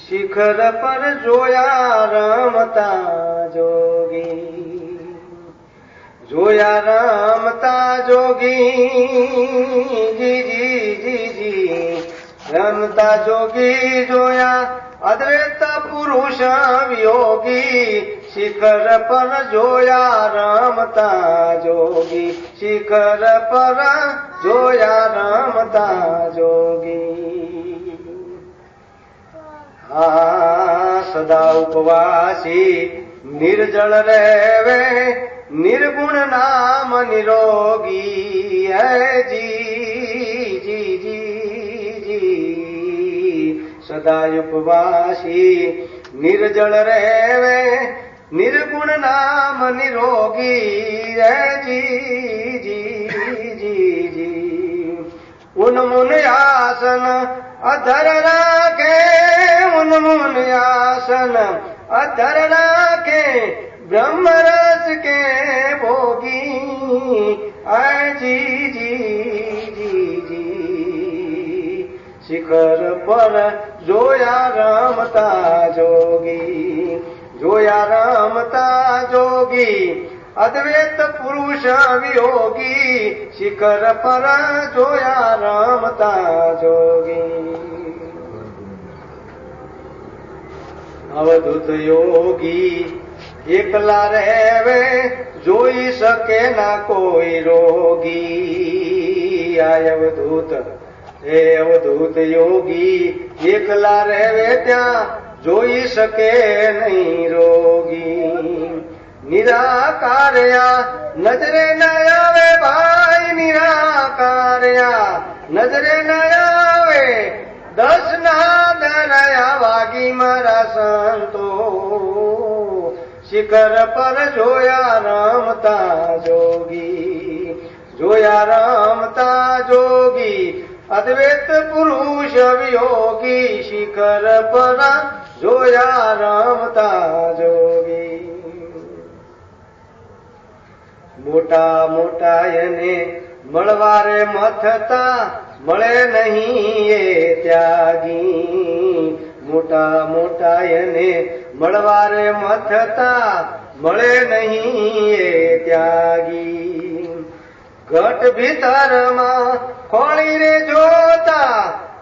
શિખર પર જોયા રમતા જોગી, જોયા રમતા જોગી, જી જી જી જી રમતા જોગી જોયા અદ્વૈત પુરુષ વિયોગી. શિખર પર જોયા રમતા જોગી, શિખર પર જોયા રમતા જોગી. સદા ઉપવાસી નિર્જળ રહેવે, નિર્ગુણ નામ નિરોગી. હે જી જી જી જી સદા ઉપવાસી નિર્જળ રહેવે, નિર્ગુણ નામ નિરોગી. હે જી જી જી જી ઉન્મુન આસન અધર રાખે, ઉન્મુન આસન અધર રાખે, બ્રહ્મરસ કે ભોગી. જી જી જી જી શિખર પર જોયા રમતા જોગી, જોયા રમતા જોગી અદ્વૈત પુરુષ વિયોગી. શિખર પર જોયા રમતા જોગી. અવધૂત યોગી એકલા રહેવે, જોઈ શકે ના કોઈ રોગી. આ અવધૂત હે અવધૂત યોગી એકલા રહેવે, ત્યાં જોઈ શકે નહીં રોગી. નિરાકાર્યા નજરે ન આવે ભાઈ, નિરાકાર્યા નજરે ન આવે, દસ ના દરયા વાગી મારા સંતો. શિખર પર જોયા રમતા જોગી, જોયા રમતા જોગી અદ્વૈત પુરુષ વિયોગી. શિખર પર જોયા રમતા જોગી. મોટા મોટા એને મળવારે મથતા, મળે નહીં એ ત્યાગી. મોટા મોટા એને મળવારે મથતા, મળે નહીં એ ત્યાગી. ઘટ ભીતરમાં ખોળી રે જોતા,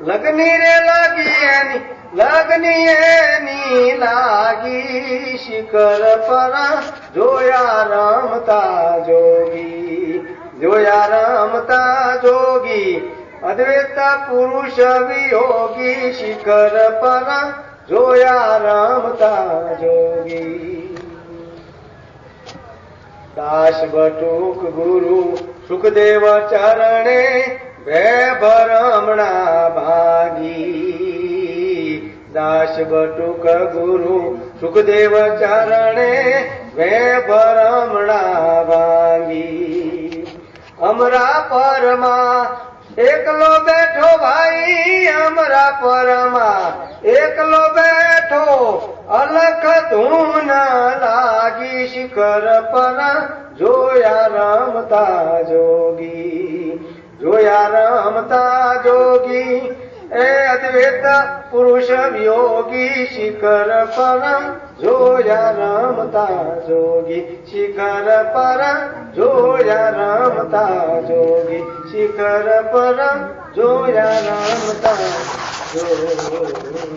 લગની રે લાગી એની, લગની એની લાગી. શિખર પર જોયા રમતા જોગી, જોયા રમતા જોગી અદ્વૈત પુરુષ વિયોગી. શિખર પર જોયા રમતા જોગી. દાસ બટુક ગુરુ સુખદેવ ચરણે, ભે ભરમણા ભાગી. દાસ બટુક ગુરુ સુખદેવ ચરણે, ભે ભરમણા ભાગી. અમરા પરમાં એકલો બેઠો ભાઈ, અમરા પરમાં એકલો બેઠો, અલખ ધૂન લાગી. શિખર પર જોયા રમતા જોગી, જોયા રમતા જોગી એ અદ્વૈત પુરુષ વિયોગી. શિખર પર જોયા રમતા જોગી, શિખર પર જોયા રમતા જોગી, શિખર પર જોયા રમતા જોગી.